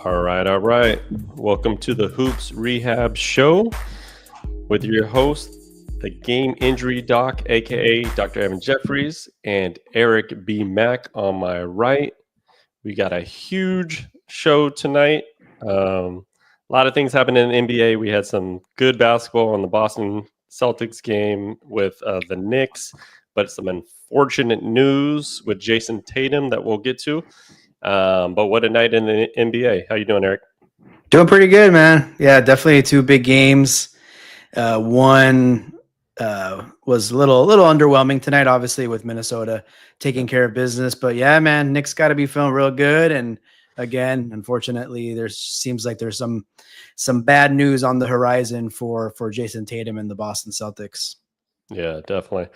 All right. Welcome to the Hoops Rehab Show with your host, the Game Injury Doc, aka Dr. Evan Jeffries, and Eric B. Mack on my right. We got a huge show tonight. A lot of things happened in the NBA. We had some good basketball on the Boston Celtics game with the Knicks, but some unfortunate news with Jayson Tatum that we'll get to. But what a night in the NBA. How you doing, Eric? Doing pretty good, man. Yeah, definitely two big games. One was a little underwhelming tonight, obviously, with Minnesota taking care of business. But yeah, man, Knicks got to be feeling real good. And again, unfortunately, there seems like there's some bad news on the horizon for Jayson Tatum and the Boston Celtics. Yeah, definitely.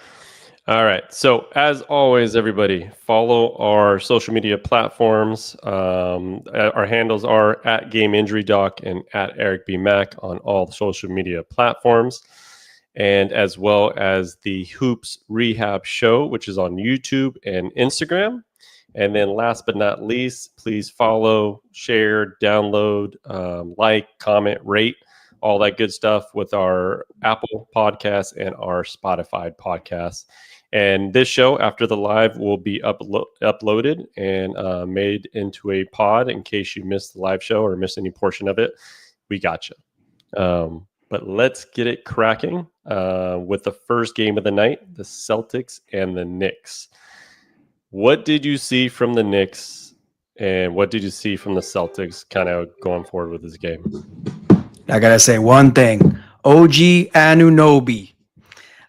All right. So as always, everybody, follow our social media platforms. Our handles are at Game Injury Doc and at Eric B. Mack on all the social media platforms, and as well as the Hoops Rehab Show, which is on YouTube and Instagram. And then last but not least, please follow, share, download, like, comment, rate, all that good stuff with our Apple podcast and our Spotify podcast. And this show, after the live, will be uploaded and made into a pod in case you missed the live show or missed any portion of it. We got you. But let's get it cracking with the first game of the night, the Celtics and the Knicks. What did you see from the Knicks and what did you see from the Celtics kind of going forward with this game? I got to say one thing. OG Anunoby.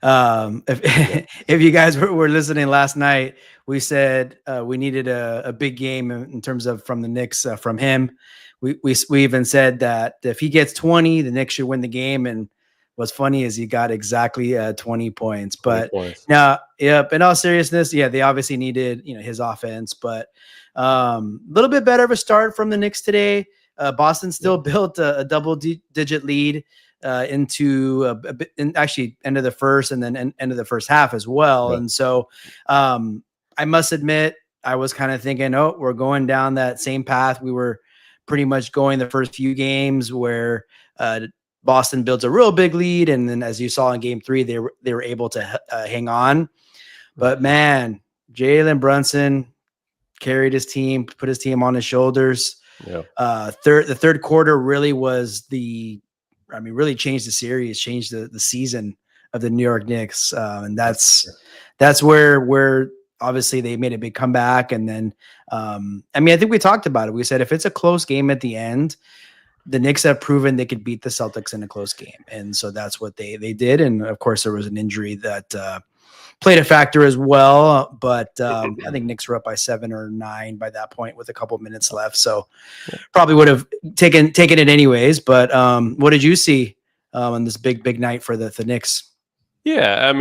If you guys were listening last night, we said we needed a big game in terms of from the Knicks from him. We even said that if he gets 20, the Knicks should win the game. And what's funny is he got exactly 20 points. But now, in all seriousness, yeah, they obviously needed his offense, but a little bit better of a start from the Knicks today. Boston still built a double-digit lead into actually end of the first and then end of the first half as well. Right. And so I must admit, I was kind of thinking, oh, we're going down that same path. We were pretty much going the first few games where Boston builds a real big lead. And then as you saw in game 3, they were able to hang on. But man, Jalen Brunson carried his team, put his team on his shoulders. Yeah. The third quarter really was really changed the series, changed the season of the New York Knicks. And that's where obviously they made a big comeback. And then, I think we talked about it. We said, if it's a close game at the end, the Knicks have proven they could beat the Celtics in a close game. And so that's what they did. And of course there was an injury that, played a factor as well, but I think Knicks were up by 7 or 9 by that point with a couple of minutes left. So probably would have taken it anyways. But what did you see on this big night for the Knicks? Yeah,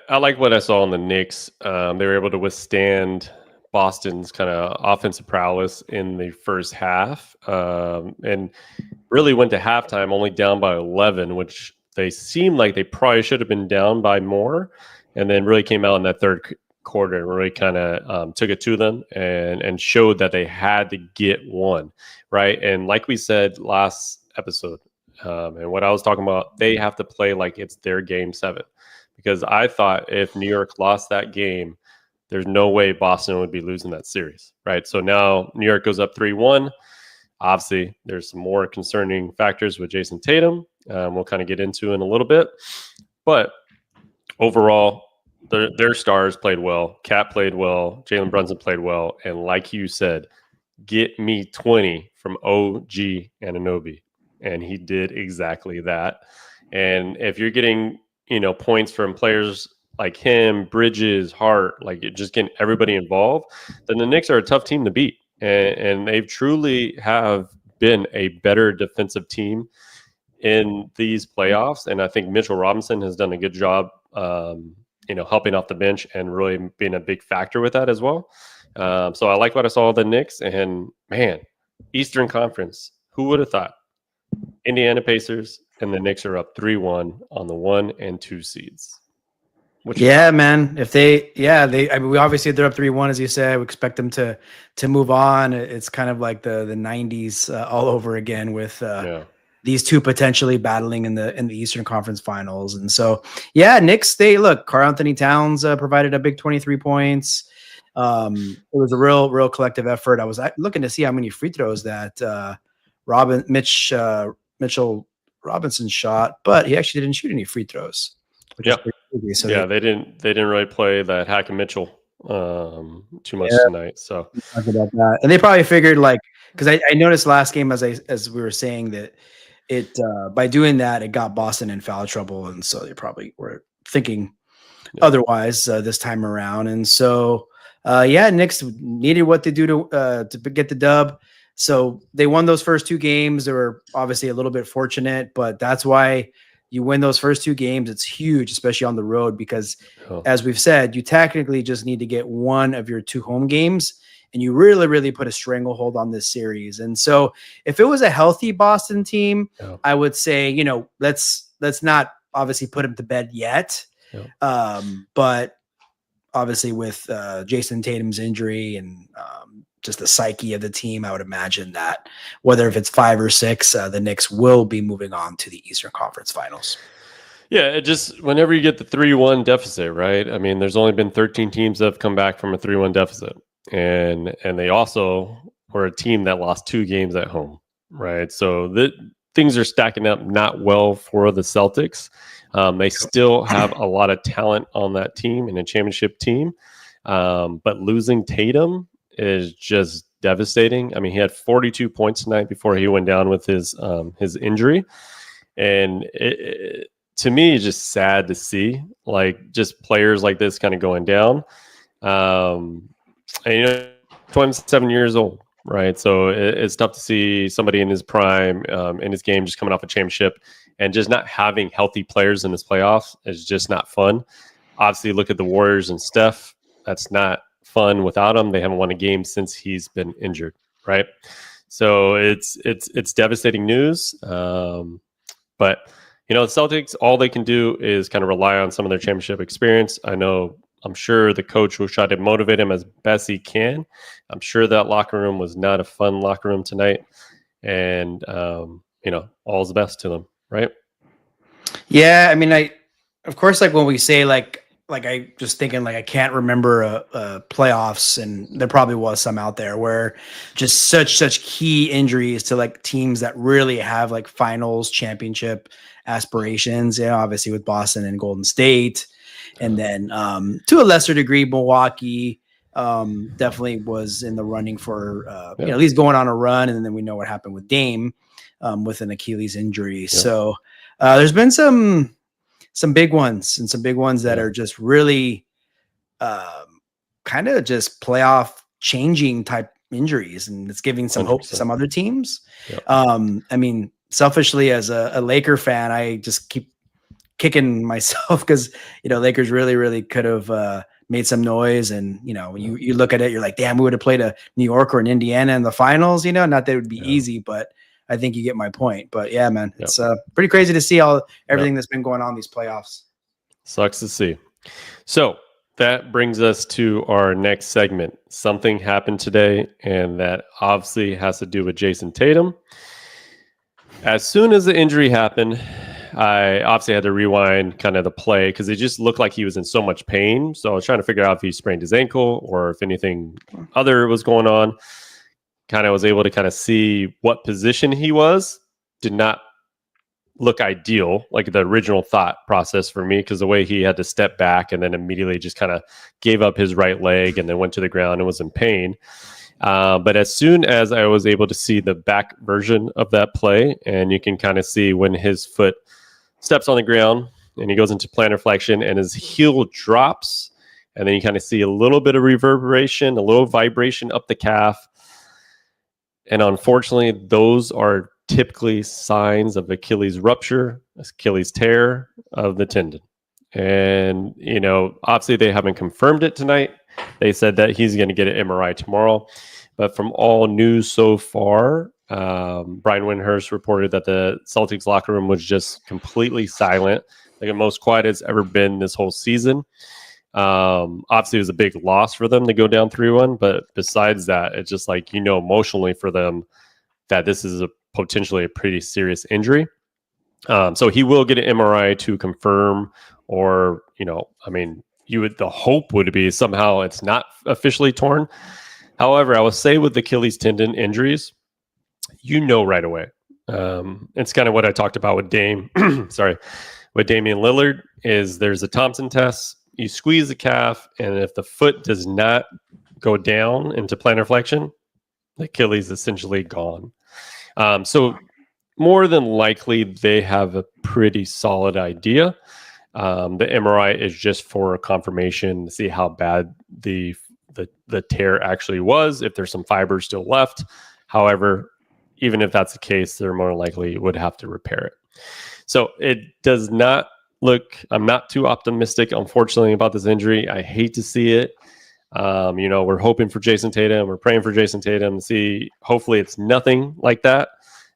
I like what I saw on the Knicks. They were able to withstand Boston's kind of offensive prowess in the first half, and really went to halftime only down by 11, which they seemed like they probably should have been down by more. And then really came out in that third quarter and really kind of took it to them and showed that they had to get one, right? And like we said last episode, and what I was talking about, they have to play like it's their game 7. Because I thought if New York lost that game, there's no way Boston would be losing that series, right? So now New York goes up 3-1. Obviously, there's some more concerning factors with Jayson Tatum. We'll kind of get into in a little bit. But overall, their stars played well. Cat played well. Jalen Brunson played well. And like you said, get me 20 from OG Anunoby. And he did exactly that. And if you're getting, points from players like him, Bridges, Hart, like just getting everybody involved, then the Knicks are a tough team to beat. And they truly have been a better defensive team in these playoffs. And I think Mitchell Robinson has done a good job helping off the bench and really being a big factor with that as well. So I like what I saw of the Knicks. And man, Eastern Conference, who would have thought? Indiana Pacers and the Knicks are up 3-1 on the 1 and 2 seeds. Yeah, man. If I mean, we obviously they're up 3-1, as you said. We expect them to move on. It's kind of like the '90s all over again with these two potentially battling in the Eastern Conference Finals. And so, yeah, Knicks. Karl Anthony Towns provided a big 23 points. It was a real collective effort. I was looking to see how many free throws that Mitchell Robinson shot, but he actually didn't shoot any free throws, which is pretty crazy. So they didn't really play that Hack and Mitchell too much tonight. So talk about that, and they probably figured because I noticed last game as we were saying that it by doing that it got Boston in foul trouble, and so they probably were thinking otherwise this time around, and so Knicks needed what they do to get the dub. So they won those first two games. They were obviously a little bit fortunate, but that's why you win those first two games. It's huge, especially on the road, because as we've said, you technically just need to get one of your two home games, and you really, really put a stranglehold on this series. And so if it was a healthy Boston team, I would say, let's not obviously put them to bed yet. But obviously with Jayson Tatum's injury and just the psyche of the team, I would imagine that whether if it's 5 or 6, the Knicks will be moving on to the Eastern Conference Finals. Yeah, it just whenever you get the 3-1 deficit, right? I mean, there's only been 13 teams that have come back from a 3-1 deficit, and they also were a team that lost 2 games at home, right? So things are stacking up not well for the Celtics. They still have a lot of talent on that team and a championship team, but losing Tatum is just devastating. I mean, he had 42 points tonight before he went down with his injury, and to me, it's just sad to see just players like this kind of going down. And 27 years old, right? So it's tough to see somebody in his prime, in his game, just coming off a championship and just not having healthy players in this playoffs is just not fun. Obviously, look at the Warriors and Steph. That's not fun without him. They haven't won a game since he's been injured, right? So it's devastating news. But the Celtics, all they can do is kind of rely on some of their championship experience. I'm sure the coach will try to motivate him as best he can. I'm sure that locker room was not a fun locker room tonight. And, all's the best to them, right? Yeah, I mean, of course, when we say I just thinking I can't remember a playoffs, and there probably was some out there where just such key injuries to teams that really have finals championship aspirations. Obviously with Boston and Golden State, and then to a lesser degree Milwaukee definitely was in the running for at least going on a run, and then we know what happened with Dame with an Achilles injury. So there's been some big ones that are just really kind of just playoff changing type injuries, and it's giving some 100%. Hope to some other teams. I mean, selfishly as a Laker fan, I just keep kicking myself because Lakers really could have made some noise, and you look at it, you're like, damn, we would have played a New York or an Indiana in the finals. Not that it would be easy, but I think you get my point. But yeah, man, it's pretty crazy to see everything that's been going on in these playoffs. Sucks to see. So that brings us to our next segment. Something happened today, and that obviously has to do with Jayson Tatum. As soon as the injury happened, I obviously had to rewind kind of the play because it just looked like he was in so much pain. So I was trying to figure out if he sprained his ankle or if anything other was going on. Kind of was able to kind of see what position he was. Did not look ideal, like the original thought process for me, because the way he had to step back and then immediately just kind of gave up his right leg and then went to the ground and was in pain. But as soon as I was able to see the back version of that play, and you can kind of see when his foot steps on the ground and he goes into plantar flexion and his heel drops, and then you kind of see a little bit of reverberation, a little vibration up the calf. And unfortunately, those are typically signs of Achilles rupture, Achilles tear of the tendon. And, obviously they haven't confirmed it tonight. They said that he's going to get an MRI tomorrow. But from all news so far, Brian Windhurst reported that the Celtics locker room was just completely silent, like the most quiet it's ever been this whole season. Obviously, it was a big loss for them to go down 3-1, but besides that, it's just like, emotionally for them that this is potentially a pretty serious injury. So he will get an MRI to confirm, or, the hope would be somehow it's not officially torn. However, I will say with Achilles tendon injuries, right away. It's kind of what I talked about with Dame. Sorry, with Damian Lillard is there's a Thompson test. You squeeze the calf, and if the foot does not go down into plantar flexion, the Achilles is essentially gone. So more than likely, they have a pretty solid idea. The MRI is just for confirmation to see how bad the tear actually was, if there's some fiber still left. However, even if that's the case, they're more likely would have to repair it. So it does not look, I'm not too optimistic, unfortunately, about this injury. I hate to see it. We're hoping for Jayson Tatum. We're praying for Jayson Tatum. Hopefully it's nothing like that.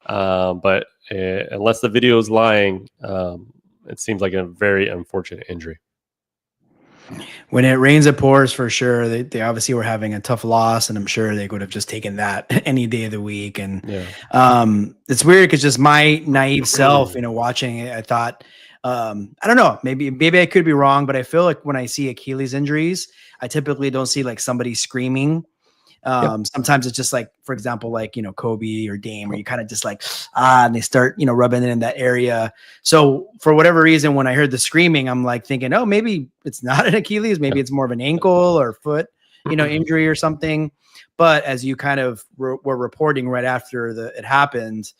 But unless the video is lying, it seems like a very unfortunate injury. When it rains, it pours, for sure. They obviously were having a tough loss, and I'm sure they would have just taken that any day of the week. And it's weird because just my naive self, watching it, I thought, I don't know, maybe I could be wrong, but I feel like when I see Achilles injuries, I typically don't see like somebody screaming. Sometimes it's just like, for example, like, Kobe or Dame, where you kind of just like, and they start, rubbing it in that area. So for whatever reason, when I heard the screaming, I'm like thinking, oh, maybe it's not an Achilles. Maybe it's more of an ankle or foot, injury or something. But as you kind of were reporting right after it happened,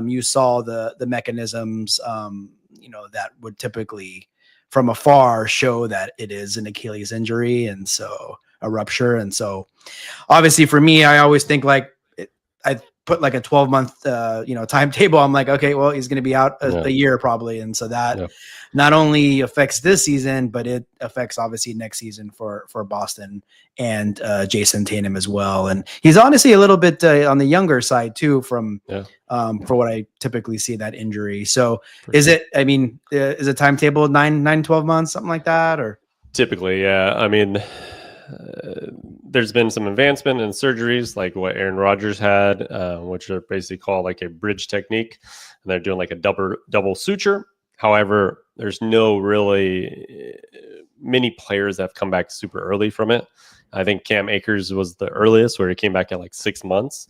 you saw the mechanisms, that would typically from afar show that it is an Achilles injury. And so a rupture. And so obviously for me, I always think like I put like a 12-month, timetable. I'm like, okay, well, he's going to be out a year probably. And so that not only affects this season, but it affects obviously next season for Boston and Jayson Tatum as well. And he's honestly a little bit on the younger side too, for what I typically see that injury. So is it a timetable 12 months, something like that? Or typically, yeah. There's been some advancement in surgeries like what Aaron Rodgers had, which are basically called like a bridge technique, and they're doing like a double suture. However, there's no really many players that have come back super early from it. I think Cam Akers was the earliest, where he came back at like 6 months.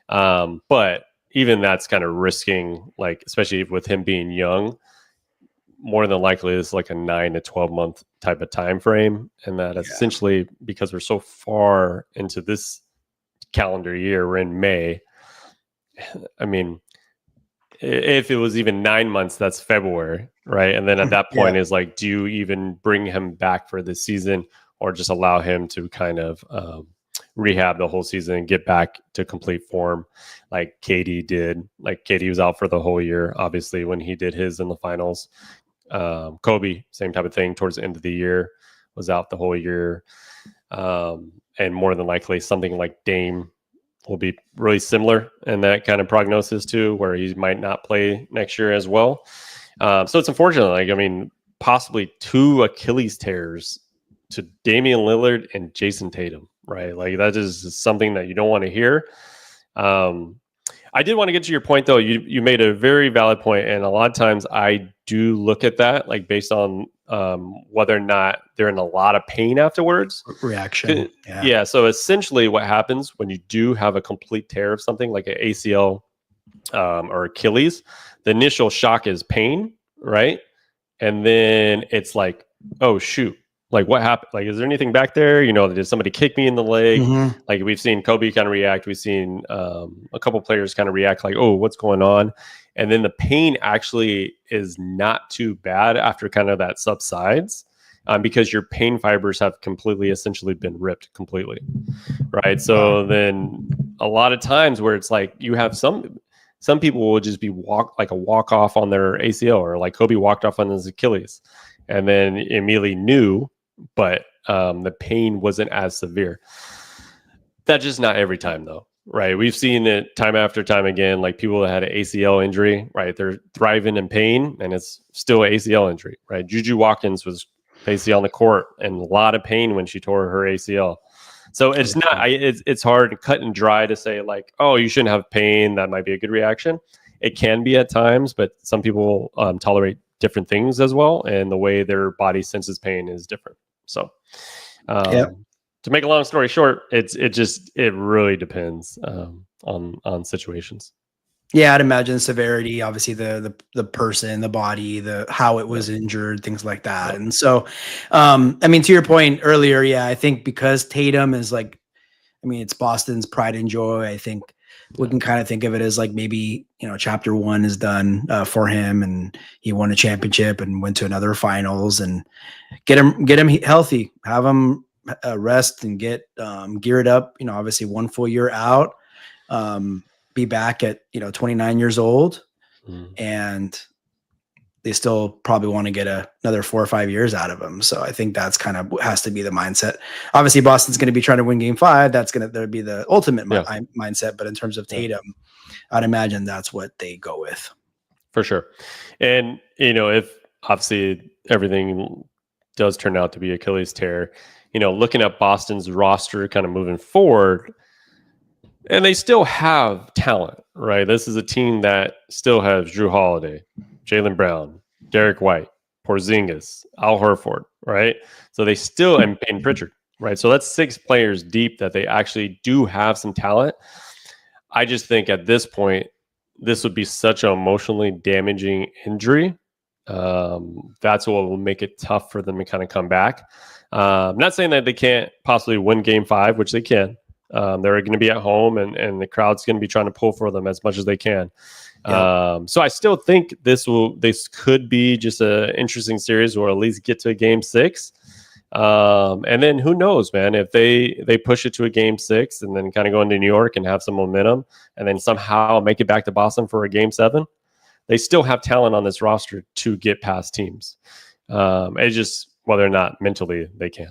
But even that's kind of risking, like, especially with him being young, more than likely it's like a 9 to 12 month type of time frame. And that essentially, because we're so far into this calendar year, we're in May. If it was even 9 months, that's February, right? And then at that point is like, do you even bring him back for this season, or just allow him to kind of rehab the whole season and get back to complete form like KD did? Like KD was out for the whole year, obviously, when he did his in the finals. Kobe, same type of thing, towards the end of the year, was out the whole year. And more than likely something like Dame will be really similar in that kind of prognosis too, where he might not play next year as well. So it's unfortunate. Possibly 2 Achilles tears to Damian Lillard and Jayson Tatum, right? Like that is something that you don't want to hear. I did want to get to your point, though. You made a very valid point, and a lot of times I do look at that, like based on whether or not they're in a lot of pain afterwards. Reaction. Yeah. So essentially, what happens when you do have a complete tear of something like an ACL or Achilles, the initial shock is pain, right? And then it's like, oh shoot. Like what happened? Like, is there anything back there? Did somebody kick me in the leg? Mm-hmm. Like we've seen Kobe kind of react. We've seen a couple players kind of react like, oh, what's going on? And then the pain actually is not too bad after kind of that subsides, because your pain fibers have completely essentially been ripped completely. Right. So then a lot of times where it's like you have some people will just be walk off on their ACL, or like Kobe walked off on his Achilles and then immediately knew, but the pain wasn't as severe. That's just not every time though. right? We've seen it time after time again. Like people that had an ACL injury, right? They're thriving in pain, and it's still an ACL injury, right? Juju Watkins was basically on the court and a lot of pain when she tore her ACL. So it's not. It's hard to cut and dry to say like, oh, you shouldn't have pain. That might be a good reaction. It can be at times, but some people tolerate different things as well, and the way their body senses pain is different. So, to make a long story short, it really depends on situations. Yeah, I'd imagine severity, obviously the person, the body, the how it was injured, things like that. And so, I mean, to your point earlier, yeah, I think because Tatum is like, I mean, it's Boston's pride and joy. I think we can kind of think of it as like maybe, chapter one is done for him, and he won a championship and went to another finals, and get him healthy, have him rest and get geared up. Obviously 1 full year out. Be back at 29 years old, and they still probably want to get another 4 or 5 years out of him. So I think that's kind of has to be the mindset. Obviously Boston's going to be trying to win game 5. That'd be the ultimate mindset. But in terms of Tatum, I'd imagine that's what they go with. For sure. And if obviously everything does turn out to be Achilles tear, looking at Boston's roster kind of moving forward, and they still have talent, right? This is a team that still has Jrue Holiday, Jaylen Brown, Derek White, Porzingis, Al Horford, right? So they still, and Peyton Pritchard, right? So that's 6 players deep that they actually do have some talent. I just think at this point, this would be such an emotionally damaging injury. That's what will make it tough for them to kind of come back. I'm not saying that they can't possibly win game 5, which they can. They're going to be at home, and the crowd's going to be trying to pull for them as much as they can. So I still think this could be just an interesting series, or at least get to a game 6. And then who knows, man, if they push it to a game 6 and then kind of go into New York and have some momentum and then somehow make it back to Boston for a game 7, they still have talent on this roster to get past teams. It's just whether or not mentally they can.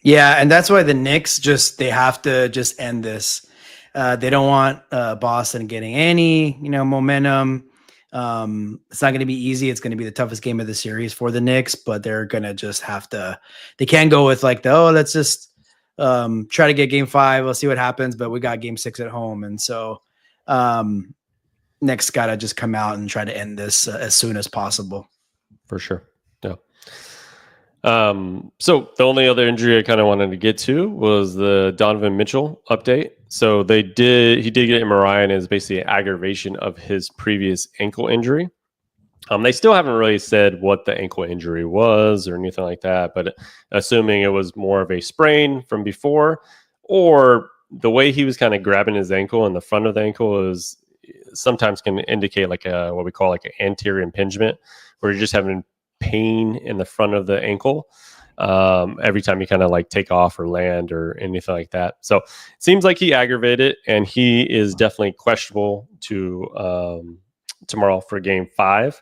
Yeah, and that's why the Knicks they have to just end this. They don't want Boston getting any, momentum. It's not going to be easy. It's going to be the toughest game of the series for the Knicks, but they're going to just have to. They can't go with like let's just try to get game 5. We'll see what happens, but we got game 6 at home, and so Knicks got to just come out and try to end this as soon as possible. For sure. Yeah. So the only other injury I kind of wanted to get to was the Donovan Mitchell update. So he did get MRI, and is basically an aggravation of his previous ankle injury. They still haven't really said what the ankle injury was or anything like that, but assuming it was more of a sprain from before, or the way he was kind of grabbing his ankle and the front of the ankle is sometimes can indicate like what we call like an anterior impingement, where you're just having pain in the front of the ankle every time you kind of like take off or land or anything like that. So it seems like he aggravated, and he is definitely questionable to tomorrow for game 5,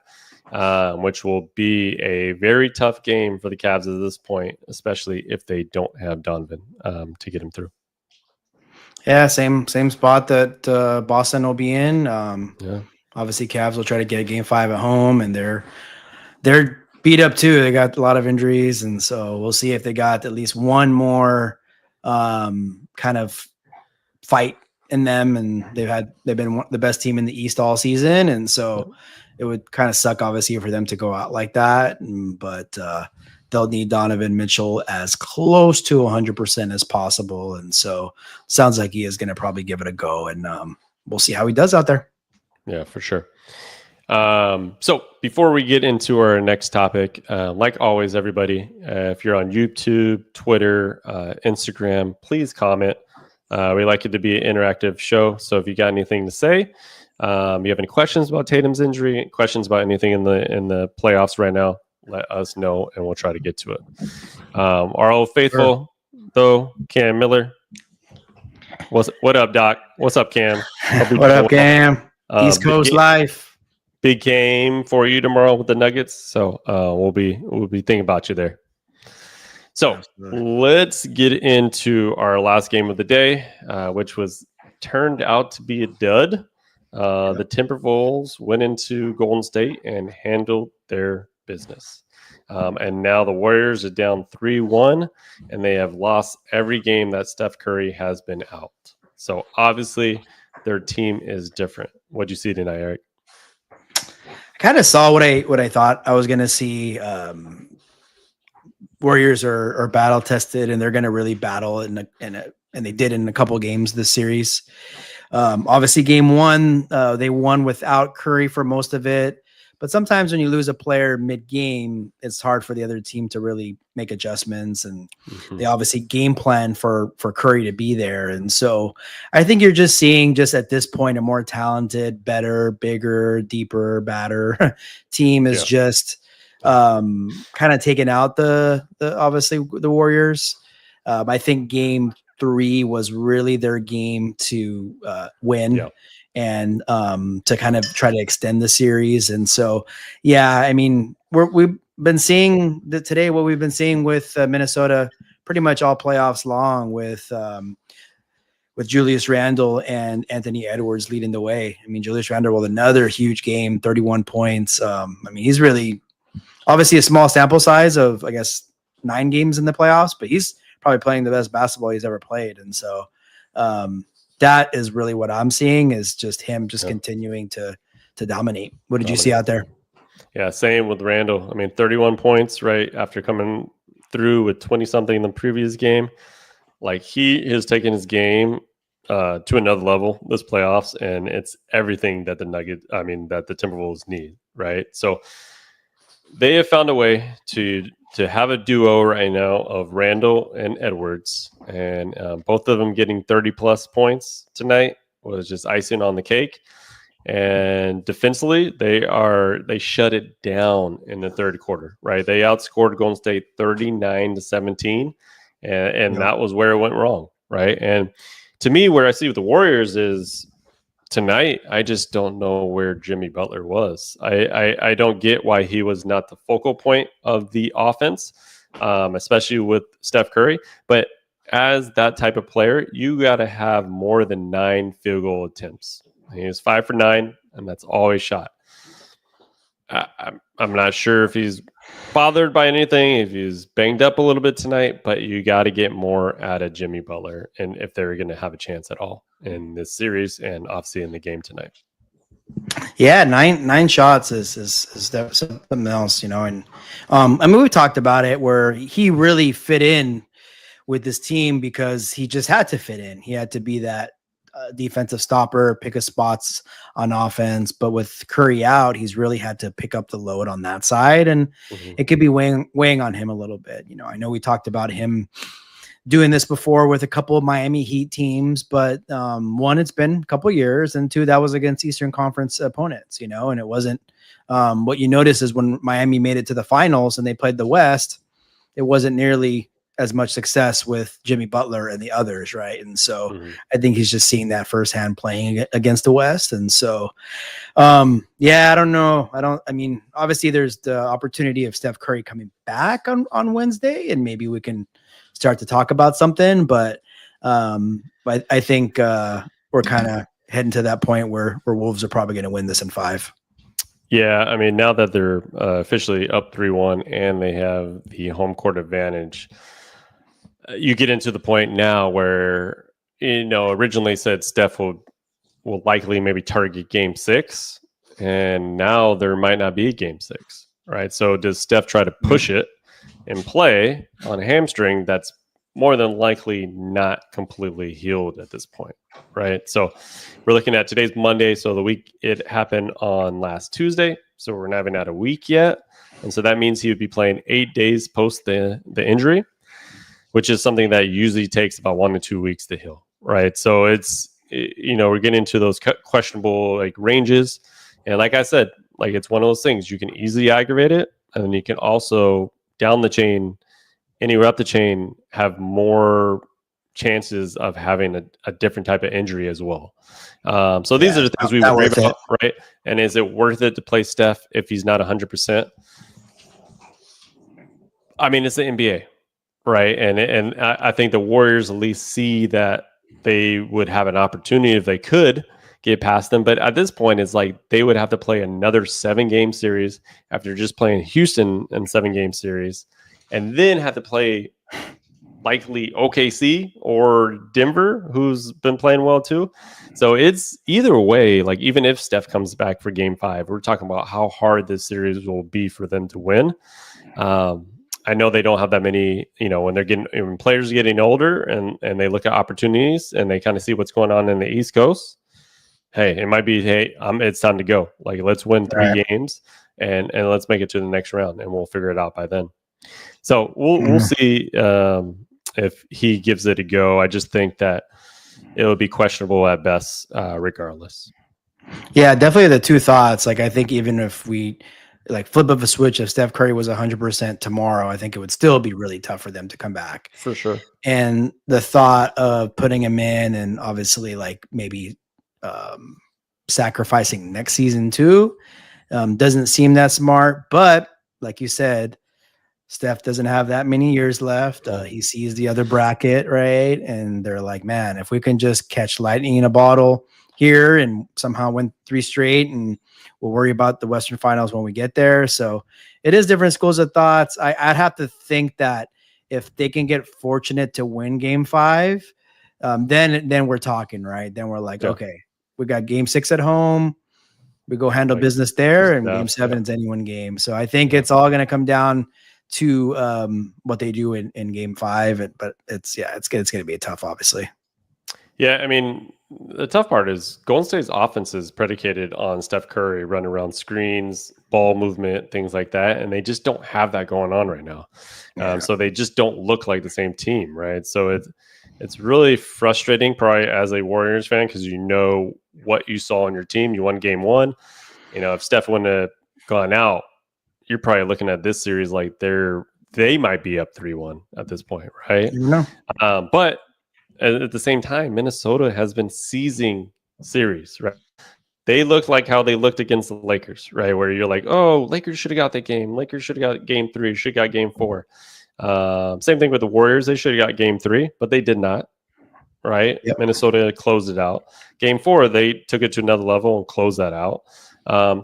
which will be a very tough game for the Cavs at this point, especially if they don't have Donovan to get him through. Yeah, same spot that Boston will be in. Obviously Cavs will try to get game 5 at home, and they're beat up too. They got a lot of injuries, and so we'll see if they got at least one more kind of fight in them. And they've been the best team in the East all season, and so it would kind of suck obviously for them to go out like that. But they'll need Donovan Mitchell as close to 100% as possible, and so sounds like he is going to probably give it a go, and we'll see how he does out there. Yeah, for sure. So before we get into our next topic, like always, everybody, if you're on YouTube, Twitter, Instagram, please comment. We like it to be an interactive show. So if you got anything to say, you have any questions about Tatum's injury, questions about anything in the playoffs right now, let us know and we'll try to get to it. Our old faithful, though, Cam Miller. What up, Doc? What's up, Cam? What up, Cam? East Coast life. Big game for you tomorrow with the Nuggets, so we'll be thinking about you there. So let's get into our last game of the day, which was turned out to be a dud. The Timberwolves went into Golden State and handled their business. And now the Warriors are down 3-1, and they have lost every game that Steph Curry has been out. So obviously their team is different. What'd you see tonight, Eric? I kind of saw what I thought I was going to see. Warriors are battle tested, and they're going to really battle and they did in a couple of games this series. Obviously, game one, they won without Curry for most of it. But sometimes when you lose a player mid-game, it's hard for the other team to really make adjustments. And they obviously game plan for Curry to be there. And so I think you're just seeing at this point a more talented, better, bigger, deeper, badder team is just kind of taking out the obviously the Warriors. I think game 3 was really their game to win and to kind of try to extend the series. And so, I mean, we've been seeing today what we've been seeing with Minnesota pretty much all playoffs long with Julius Randle and Anthony Edwards leading the way. I mean, Julius Randle with another huge game, 31 points. I mean, he's really obviously a small sample size of, I guess, 9 games in the playoffs, but he's probably playing the best basketball he's ever played. And so that is really what I'm seeing is just him continuing to dominate. What did you see out there? Yeah, same with Randall. I mean, 31 points right after coming through with 20 something in the previous game. Like he has taken his game to another level this playoffs, and it's everything that the Timberwolves need, right? So they have found a way to have a duo right now of Randall and Edwards, and both of them getting 30-plus points tonight was just icing on the cake. And defensively, they shut it down in the third quarter, right? They outscored Golden State 39-17, and that was where it went wrong, right? And to me, where I see with the Warriors is tonight, I just don't know where Jimmy Butler was. I don't get why he was not the focal point of the offense, especially with Steph Curry. But as that type of player, you got to have more than 9 field goal attempts. He was 5 for 9, and that's all he shot. I'm not sure if he's bothered by anything, if he's banged up a little bit tonight, but you got to get more out of Jimmy Butler, and if they're going to have a chance at all in this series and obviously in the game tonight. Yeah, nine shots is something else, and I mean we talked about it where he really fit in with this team because he just had to fit in. He had to be that defensive stopper, pick his spots on offense. But with Curry out, he's really had to pick up the load on that side, and it could be weighing on him a little bit. I know we talked about him doing this before with a couple of Miami Heat teams, but one, it's been a couple of years, and 2, that was against Eastern Conference opponents, and it wasn't what you notice is when Miami made it to the finals and they played the West, it wasn't nearly as much success with Jimmy Butler and the others, right? And so I think he's just seeing that firsthand playing against the West. And so, I don't know. I mean, obviously there's the opportunity of Steph Curry coming back on Wednesday, and maybe we can start to talk about something, but I think we're kind of heading to that point where Wolves are probably going to win this in 5. Yeah, I mean, now that they're officially up 3-1 and they have the home court advantage, you get into the point now where, originally said Steph will likely maybe target game 6, and now there might not be game 6, right? So does Steph try to push it and play on a hamstring that's more than likely not completely healed at this point, right? So we're looking at today's Monday, so it happened on last Tuesday, so we're not even at a week yet, and so that means he would be playing 8 days post the injury, which is something that usually takes about 1 to 2 weeks to heal, right? So it's we're getting into those questionable ranges, and like I said, it's one of those things you can easily aggravate it, and then you can also down the chain, anywhere up the chain, have more chances of having a different type of injury as well. So these are the things we worry about, right? And is it worth it to play Steph if he's not 100%? I mean, it's the NBA, right? And I think the Warriors at least see that they would have an opportunity if they could get past them. But at this point, it's like they would have to play another 7-game series after just playing Houston in 7-game series, and then have to play likely OKC or Denver, who's been playing well too. So it's either way, like even if Steph comes back for game 5, we're talking about how hard this series will be for them to win. I know they don't have that many, when players are getting older and they look at opportunities and they kind of see what's going on in the East Coast. Hey, it might be, it's time to go. Like, let's win 3 games and let's make it to the next round, and we'll figure it out by then. So we'll see if he gives it a go. I just think that it'll be questionable at best, regardless. Yeah, definitely the two thoughts. Like, I think even if we flip of a switch, if Steph Curry was 100% tomorrow, I think it would still be really tough for them to come back. For sure. And the thought of putting him in and obviously maybe sacrificing next season too doesn't seem that smart. But like you said, Steph doesn't have that many years left. He sees the other bracket, right? And they're like, man, if we can just catch lightning in a bottle here and somehow win 3 straight, and we'll worry about the Western Finals when we get there. So it is different schools of thoughts. I'd have to think that if they can get fortunate to win game 5, then we're talking, right? Then we're like, okay, we got game 6 at home. We go handle business there, and game 7 is anyone game. So I think it's all going to come down to what they do in game 5. But it's going to be tough, obviously. Yeah, I mean, the tough part is Golden State's offense is predicated on Steph Curry running around screens, ball movement, things like that, and they just don't have that going on right now. So they just don't look like the same team, right? So it's really frustrating, probably as a Warriors fan, because you know what you saw on your team. You won game 1. If Steph wouldn't have gone out, you're probably looking at this series like they might be up 3-1 at this point, right? But at the same time, Minnesota has been seizing series, right? They look like how they looked against the Lakers, right? Where you're like, oh, Lakers should have got that game. Lakers should have got game 3, should have got game 4. Same thing with the Warriors. They should have got game 3, but they did not, right? Yep. Minnesota closed it out. Game 4, they took it to another level and closed that out.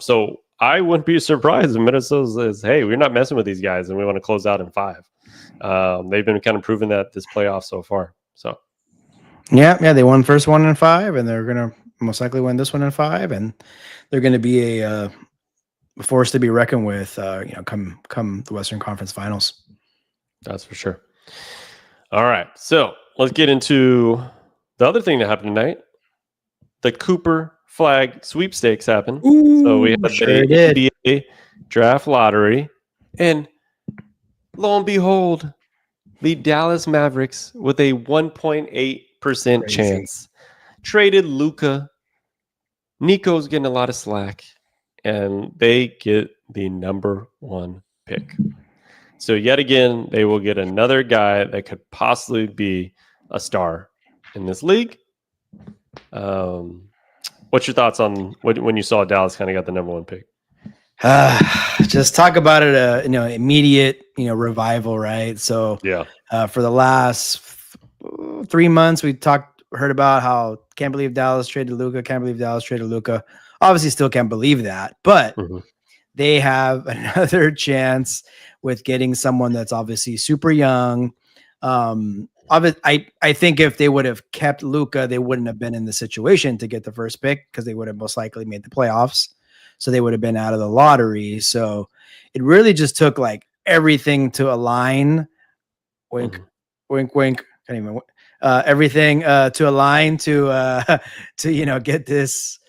So I wouldn't be surprised if Minnesota says, hey, we're not messing with these guys and we want to close out in 5. They've been kind of proving that this playoff so far. So yeah, they won first one in 5, and they're gonna most likely win this one in 5, and they're gonna be a force to be reckoned with. Come the Western Conference Finals. That's for sure. All right, so let's get into the other thing that happened tonight. The Cooper Flag sweepstakes happened. So we had the NBA draft lottery, and lo and behold, the Dallas Mavericks with a 1.8% chance traded Luka. Nico's getting a lot of slack, and they get the number 1 pick. So yet again, they will get another guy that could possibly be a star in this league. What's your thoughts on when you saw Dallas kind of got the number 1 pick? Just talk about it, immediate, revival, right? So for the last 3 months, we heard about how can't believe Dallas traded Luka. Obviously still can't believe that, but they have another chance with getting someone that's obviously super young. I think if they would have kept Luka, they wouldn't have been in the situation to get the first pick, because they would have most likely made the playoffs. So they would have been out of the lottery. So it really just took everything to align. Wink, wink, wink. Can't even. Everything to align to get this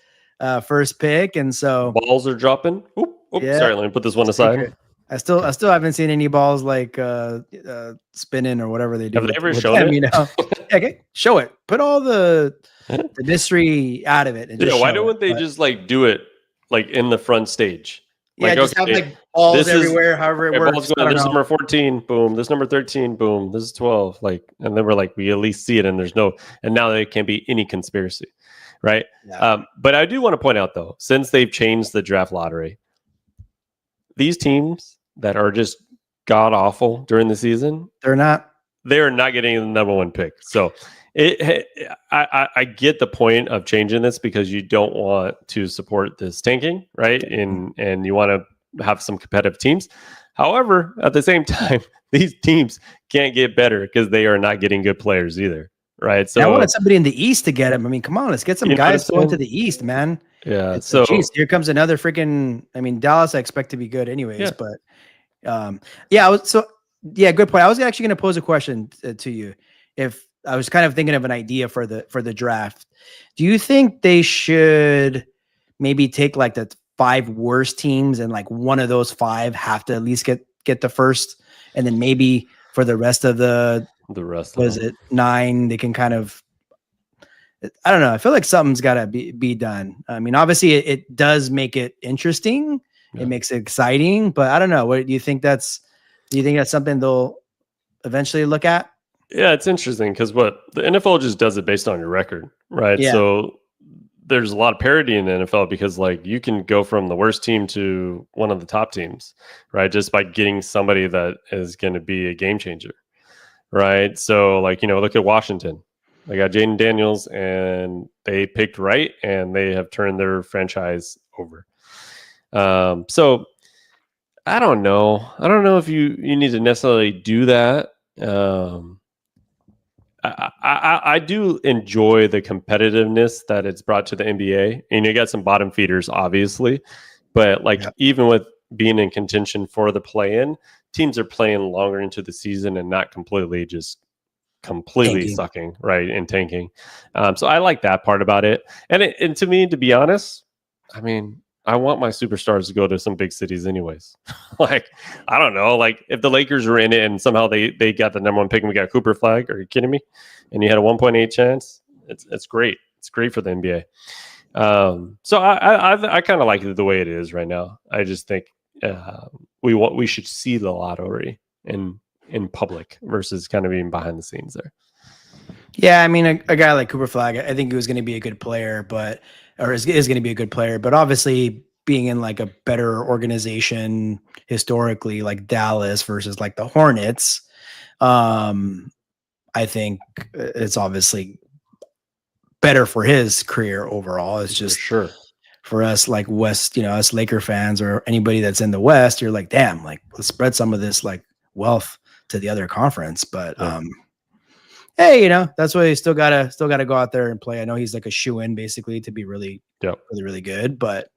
first pick, and so balls are dropping. Sorry, let me put this one aside. I still haven't seen any balls spinning or whatever they do. Have they ever shown it? Okay, show it. Put all the mystery out of it. And why don't they just do it in the front stage? Just have balls everywhere, however it works. This is number 14, boom. This number 13, boom. This is 12. And then we're we at least see it, and and now there can't be any conspiracy, right? Yeah. But I do want to point out, though, since they've changed the draft lottery, these teams that are just god awful during the season, they're not getting the number 1 pick. So I get the point of changing this because you don't want to support this tanking, right? And you want to have some competitive teams. However, at the same time, these teams can't get better because they are not getting good players either, right? And I So wanted somebody in the East to get him. I mean, come on, let's get some you know what I'm guys going to saying? the East, man. Yeah. It's a So geez, here comes another freaking. I mean, Dallas I expect to be good anyways, yeah, but yeah, good point. I was actually going to pose a question to you. If I was kind of thinking of an idea for the draft, do you think they should maybe take like the 5 worst teams and like one of those 5 have to at least get the first, and then maybe for the rest of the rest what of is them. it 9 they can kind of I don't know. I feel like something's got to be done. I mean, obviously, it does make it interesting. Yeah. It makes it exciting, but I don't know. What do you think? Do you think that's something they'll eventually look at? Yeah, it's interesting because what the NFL just does it based on your record, right? Yeah. So there's a lot of parity in the NFL because like you can go from the worst team to one of the top teams, right? Just by getting somebody that is going to be a game changer, right? So like, look at Washington. They got Jaden Daniels and they picked right and they have turned their franchise over. So I don't know. I don't know if you need to necessarily do that. I do enjoy the competitiveness that it's brought to the NBA, and you got some bottom feeders, obviously, but like even with being in contention for the play-in, teams are playing longer into the season and not completely Tanking. sucking, right, and tanking. So I like that part about it, and to me, to be honest, I mean, I want my superstars to go to some big cities anyways. Like, I don't know, like if the Lakers were in it and somehow they got the number 1 pick and we got Cooper Flag, are you kidding me? And you had a 1.8 chance. It's great. It's great for the NBA. So I kind of like it the way it is right now. I just think we should see the lottery in public versus kind of being behind the scenes there. Yeah, I mean, a guy like Cooper Flag, I think he was going to be a good player, is going to be a good player, but obviously being in like a better organization historically, like Dallas versus like the Hornets, I think it's obviously better for his career overall. It's just sure for us, like West, us Laker fans or anybody that's in the West, you're like, damn, like let's spread some of this like wealth to the other conference. But hey, that's why he still gotta go out there and play. I know he's like a shoe-in basically to be really really good, but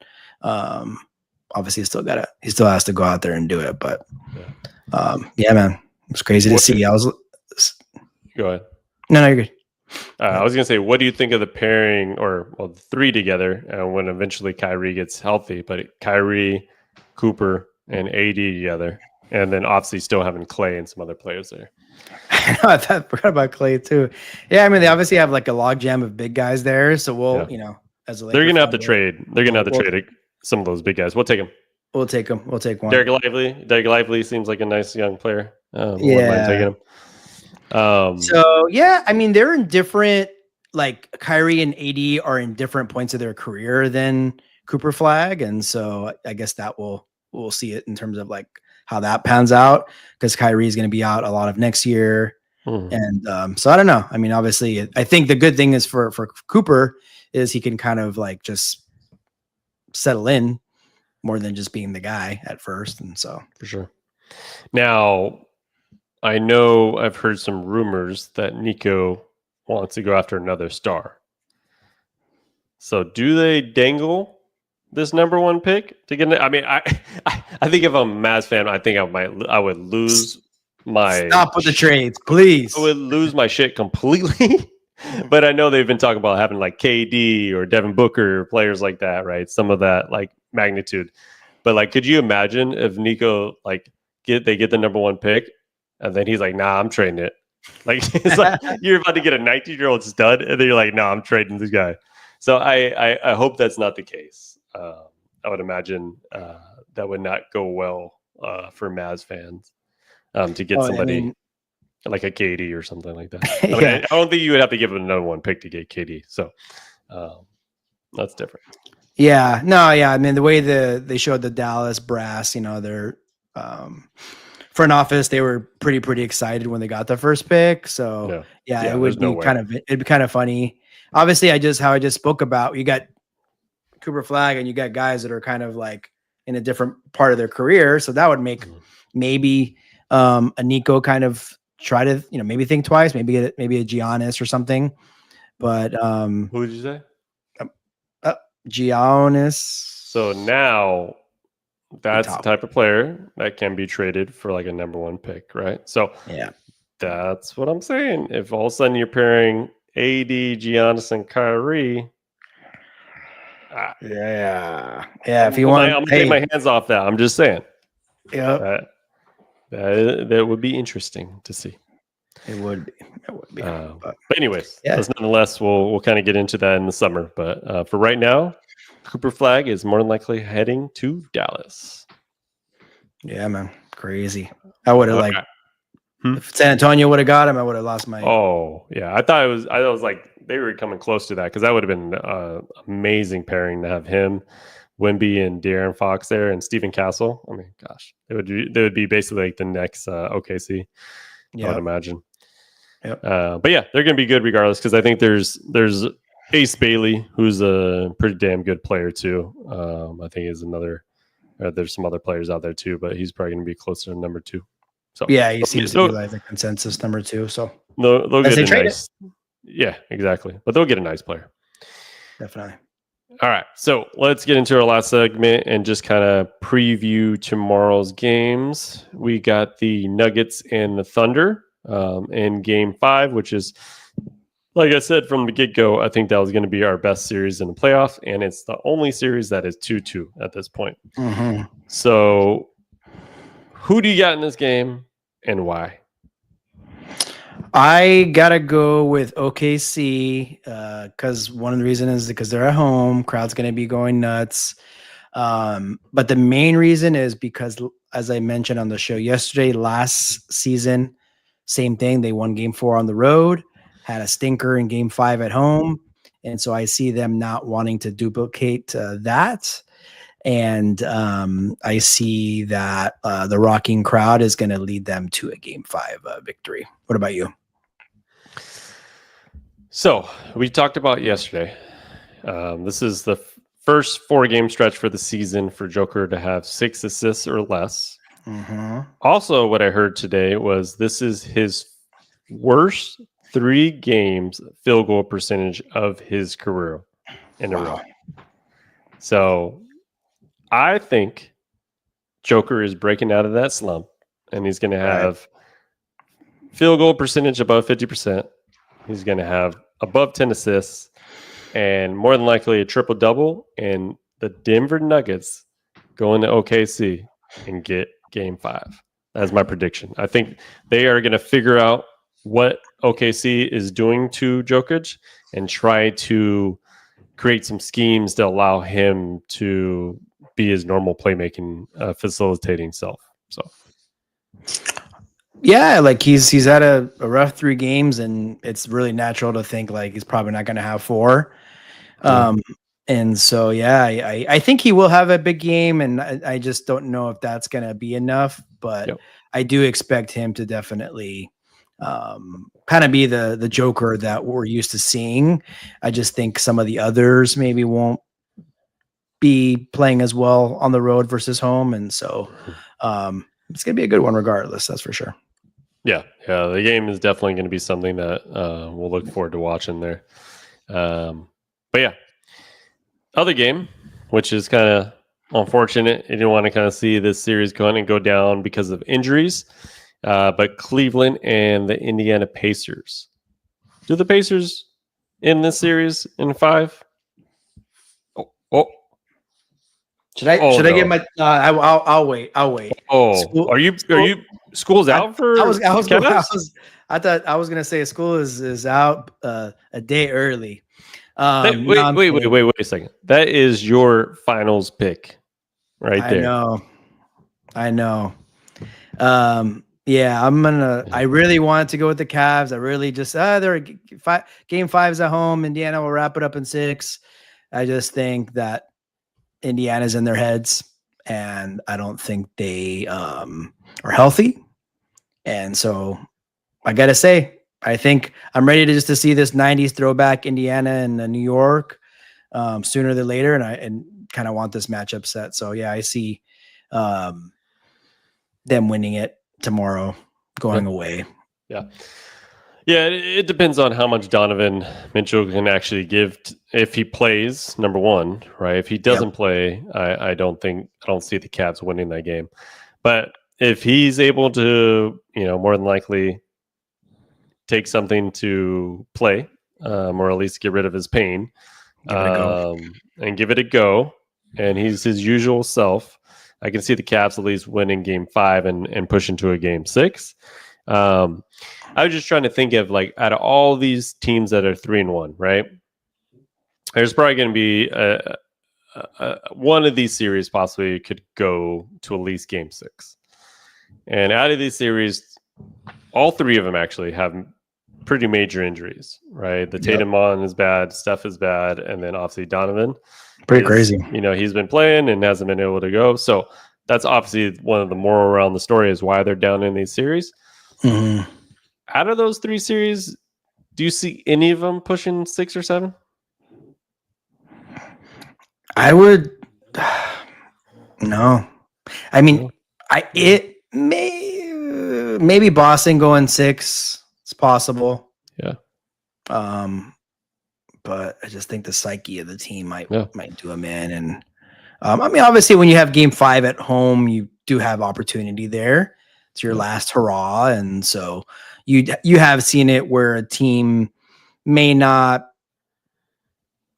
obviously he still has to go out there and do it. But yeah, man, it's crazy to see. Go ahead. No, you're good. I was gonna say, what do you think of the pairing, the 3 together, when eventually Kyrie gets healthy? But Kyrie, Cooper, and AD together, and then obviously still having Clay and some other players there. I forgot about Clay too. Yeah, I mean they obviously have like a logjam of big guys there, so we'll as a Laker they're gonna have to trade. They're gonna have to trade some of those big guys. We'll take them. We'll take them. We'll take one. Derek Lively seems like a nice young player. Yeah. Taking him. So yeah, I mean they're in different. Like Kyrie and AD are in different points of their career than Cooper Flag, and so I guess that we'll see it in terms of like how that pans out because Kyrie is going to be out a lot of next year, and so I don't know. I mean, obviously, I think the good thing is for Cooper is he can kind of like just settle in more than just being the guy at first, and so for sure. Now, I know I've heard some rumors that Nico wants to go after another star. So do they dangle this number 1 pick to get? I mean, I think if I'm a Mavs fan, I think I would lose my stop with the trades, please. I would lose my shit completely. But I know they've been talking about having like KD or Devin Booker, players like that, right? Some of that like magnitude. But like, could you imagine if Nico like they get the number 1 pick and then he's like, nah, I'm trading it. Like it's like you're about to get a 19-year-old stud, and then you're like, no, I'm trading this guy. So I hope that's not the case. I would imagine that would not go well for Mavs fans to get somebody like a KD or something like that. I mean, I don't think you would have to give him another 1 pick to get KD. So that's different. Yeah, no, yeah. I mean, the way they showed the Dallas brass, they're front office, they were pretty excited when they got the first pick. So yeah, it would be it'd be kind of funny. Obviously, I just spoke about, you got Cooper Flag and you got guys that are kind of like in a different part of their career. So that would make maybe a Nico kind of try to, maybe think twice, maybe a Giannis or something. But who did you say? Giannis. So now that's the type of player that can be traded for like a number 1 pick, right? So yeah, that's what I'm saying. If all of a sudden you're pairing AD, Giannis, and Kyrie, if you want, I'm gonna take my hands off that. I'm just saying. Yeah, that would be interesting to see. It would be. But anyways, nonetheless, we'll kind of get into that in the summer. But for right now, Cooper Flag is more than likely heading to Dallas. Yeah, man, crazy. I would have if San Antonio would have got him, I would have lost my. Oh yeah, I thought it was like they were coming close to that, because that would have been amazing pairing to have him, Wemby, and De'Aaron Fox there, and Stephen Castle. I mean, gosh, they would be basically like the next OKC. I would imagine. Yep. But yeah, they're going to be good regardless, because I think there's Ace Bailey, who's a pretty damn good player too. I think is another. There's some other players out there too, but he's probably going to be closer to number 2. So yeah, he seems to be like the consensus number 2. So they'll get a nice. Yeah, exactly. But they'll get a nice player. Definitely. All right, so let's get into our last segment and just kind of preview tomorrow's games. We got the Nuggets and the Thunder in Game 5, which is, like I said from the get-go, I think that was going to be our best series in the playoff, and it's the only series that is 2-2 at this point. Mm-hmm. So who do you got in this game and why? I gotta go with OKC because one of the reasons is because they're at home, crowd's gonna be going nuts. But the main reason is because, as I mentioned on the show yesterday, last season, same thing. They won Game 4 on the road, had a stinker in Game 5 at home, and so I see them not wanting to duplicate that. And I see that the rocking crowd is going to lead them to a Game 5 victory. What about you? So we talked about yesterday. This is the first 4-game stretch for the season for Joker to have 6 assists or less. Mm-hmm. Also, what I heard today was this is his worst 3 games field goal percentage of his career in a row. So I think Joker is breaking out of that slump, and he's going to have field goal percentage above 50%. He's going to have above 10 assists and more than likely a triple-double, and the Denver Nuggets go into OKC and get Game 5. That's my prediction. I think they are going to figure out what OKC is doing to Jokic and try to create some schemes to allow him to be his normal playmaking, facilitating self. So, yeah, like he's had a rough 3 games, and it's really natural to think like he's probably not going to have 4. And so, yeah, I think he will have a big game, and I just don't know if that's going to be enough. But I do expect him to definitely kind of be the Joker that we're used to seeing. I just think some of the others maybe won't be playing as well on the road versus home, and so it's gonna be a good one regardless. That's for sure. Yeah, the game is definitely going to be something that we'll look forward to watching there. But yeah, other game, which is kind of unfortunate. You didn't want to kind of see this series going and go down because of injuries. But Cleveland and the Indiana Pacers. Do the Pacers in this series in 5? Should I get my? I'll wait. Oh, are you school's out for? I thought I was gonna say school is out a day early. Wait a second. That is your finals pick, right there. I know. Yeah, I really wanted to go with the Cavs. I really just they're Game 5's at home. Indiana will wrap it up in 6. I just think that Indiana's in their heads, and I don't think they are healthy. And so I got to say, I think I'm ready to see this 90s throwback Indiana and New York sooner than later. And kind of want this matchup set. So yeah, I see them winning it tomorrow, going away. Yeah. Yeah, it depends on how much Donovan Mitchell can actually give if he plays, number one, right? If he doesn't play, I don't see the Cavs winning that game. But if he's able to, more than likely take something to play, or at least get rid of his pain, and give it a go, and he's his usual self, I can see the Cavs at least winning game 5 and push into a game 6. I was just trying to think of, like, out of all these teams that are 3-1, right? There's probably going to be one of these series possibly could go to at least game 6. And out of these series, all 3 of them actually have pretty major injuries, right? The Tatum on is bad, Steph is bad, and then obviously Donovan. Pretty crazy. He's been playing and hasn't been able to go. So that's obviously one of the moral around the story is why they're down in these series. Mm-hmm. Out of those 3 series, do you see any of them pushing 6 or 7? I would. No. I mean, maybe Boston going 6. It's possible. Yeah. But I just think the psyche of the team might do them in. And I mean, obviously, when you have game 5 at home, you do have opportunity there. It's your last hurrah, and so you have seen it where a team may not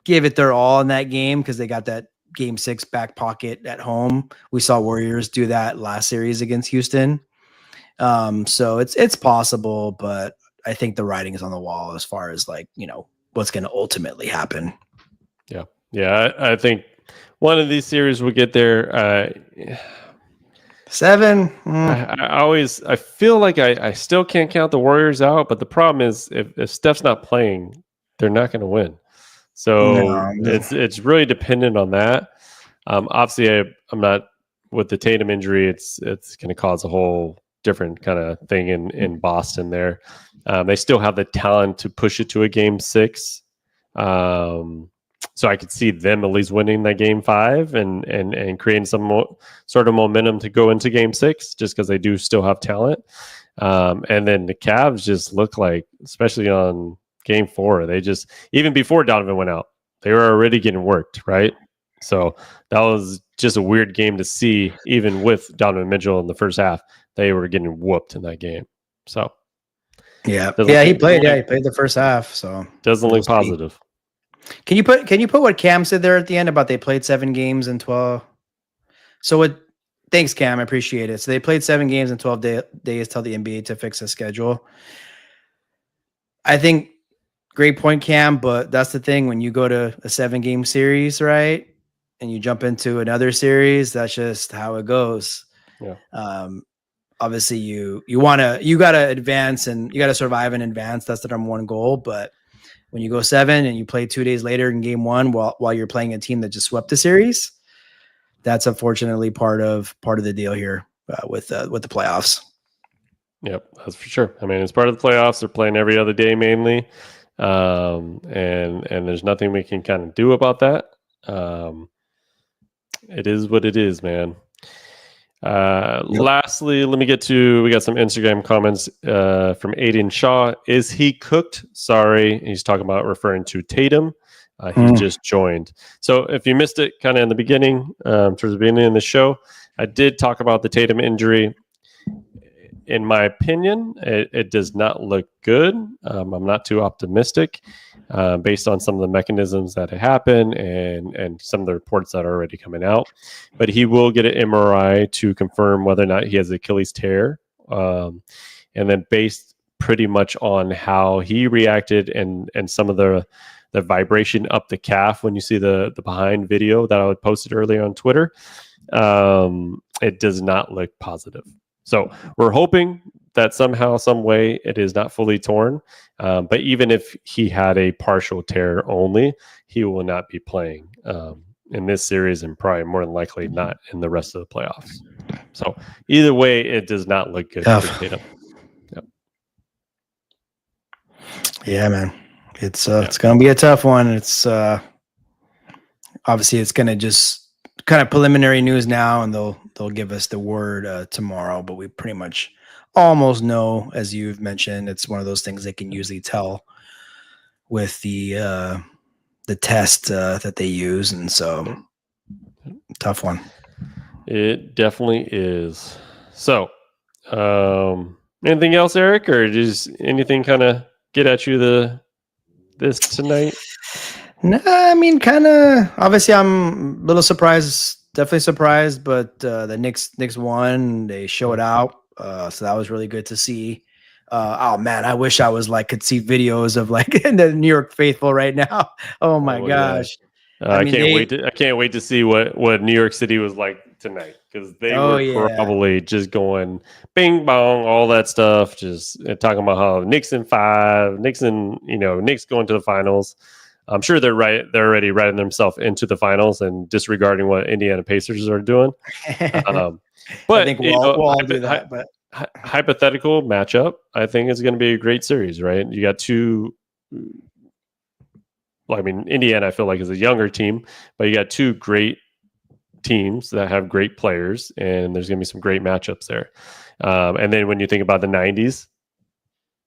give it their all in that game because they got that game 6 back pocket at home. We saw Warriors do that last series against Houston. So it's possible, but I think the writing is on the wall as far as, like, what's going to ultimately happen. Yeah. Yeah. I think one of these series will get there. 7. I feel like I still can't count the Warriors out, but the problem is if Steph's not playing, they're not going to win. So it's really dependent on that. Obviously, I'm not with the Tatum injury. It's going to cause a whole different kind of thing in Boston there. They still have the talent to push it to a game 6. So I could see them at least winning that game 5 and creating some sort of momentum to go into game 6, just because they do still have talent. And then the Cavs just look like, especially on game 4, they just, even before Donovan went out, they were already getting worked, right? So that was just a weird game to see, even with Donovan Mitchell in the first half. They were getting whooped in that game. So he played the first half. So doesn't look positive. Can you put what Cam said there at the end about they played 7 games in 12? So thanks, Cam. I appreciate it. So they played 7 games in 12 days. Tell the NBA to fix the schedule. I think great point, Cam. But that's the thing, when you go to a 7-game series, right, and you jump into another series, that's just how it goes. Yeah. Obviously, you gotta advance and you gotta survive and advance. That's the number one goal. But when you go 7 and you play 2 days later in game 1 while you're playing a team that just swept the series, that's unfortunately part of the deal here with the playoffs. Yep, that's for sure. I mean, it's part of the playoffs. They're playing every other day mainly, and there's nothing we can kind of do about that. It is what it is, man. Lastly, we got some Instagram comments from Aiden Shaw. Is he cooked? Sorry. He's talking about referring to Tatum. He just joined. So if you missed it kind of in the beginning, towards the beginning of the show, I did talk about the Tatum injury. In my opinion, it does not look good. I'm not too optimistic based on some of the mechanisms that have happened and some of the reports that are already coming out. But he will get an MRI to confirm whether or not he has Achilles tear. And then based pretty much on how he reacted and some of the vibration up the calf when you see the behind video that I posted earlier on Twitter, it does not look positive. So we're hoping that somehow, some way, it is not fully torn. But even if he had a partial tear only, he will not be playing in this series and probably more than likely not in the rest of the playoffs. So either way, it does not look good for Tatum. Yep. Yeah, man. It's going to be a tough one. It's obviously it's going to just kind of preliminary news now, and they'll give us the word tomorrow, but we pretty much almost know, as you've mentioned. It's one of those things they can usually tell with the test that they use, and so tough one. It definitely is. So anything else, Eric, or just anything kind of get at you this tonight? No, I mean, kind of. Obviously, I'm a little surprised. Definitely surprised, but the Knicks won. They showed out, so that was really good to see. Oh man, I wish I was could see videos of the New York faithful right now. Oh my gosh! Yeah. I can't wait to see what New York City was like tonight, because they were probably just going bing bong, all that stuff, just talking about how Knicks in 5, Knicks going to the finals. I'm sure they're right. They're already writing themselves into the finals and disregarding what Indiana Pacers are doing. But I think we'll all do that. But hypothetical matchup, I think is going to be a great series, right? You got two. Well, I mean, Indiana, I feel like, is a younger team, but you got two great teams that have great players, and there's going to be some great matchups there. And then when you think about the 90s,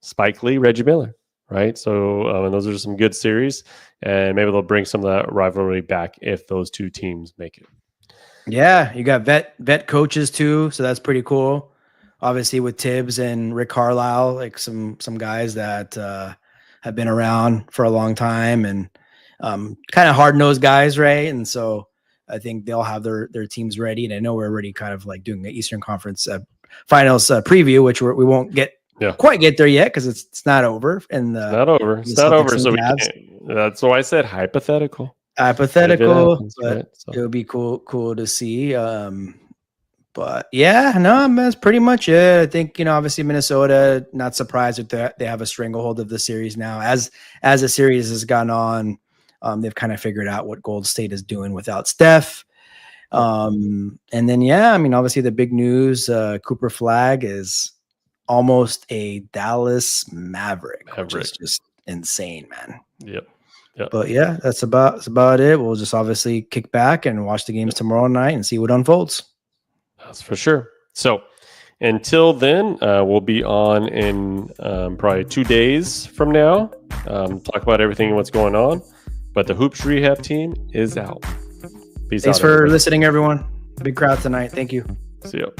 Spike Lee, Reggie Miller, right? So and those are some good series, and maybe they'll bring some of that rivalry back if those two teams make it. Yeah, you got vet coaches too, so that's pretty cool. Obviously, with Tibbs and Rick Carlisle, some guys that have been around for a long time and kind of hard-nosed guys, right? And so I think they'll have their teams ready. And I know we're already kind of doing the Eastern Conference Finals preview, which we won't quite get there yet because it's not over. And not over. It's not over. So that's why I said hypothetical. Hypothetical, happens, but right? It would be cool to see. But yeah, no, that's pretty much it. I think, obviously Minnesota, not surprised that they have a stranglehold of the series now. As the series has gone on, they've kind of figured out what Golden State is doing without Steph. And then, obviously the big news, Cooper Flag is almost a Dallas Maverick, which is just insane, man. Yep. But yeah, that's about it. We'll just obviously kick back and watch the games tomorrow night and see what unfolds. That's for sure. So until then, we'll be on in probably 2 days from now. Talk about everything and what's going on. But the Hoops Rehab team is out. Peace out. Thanks for listening, everyone. Big crowd tonight. Thank you. See you.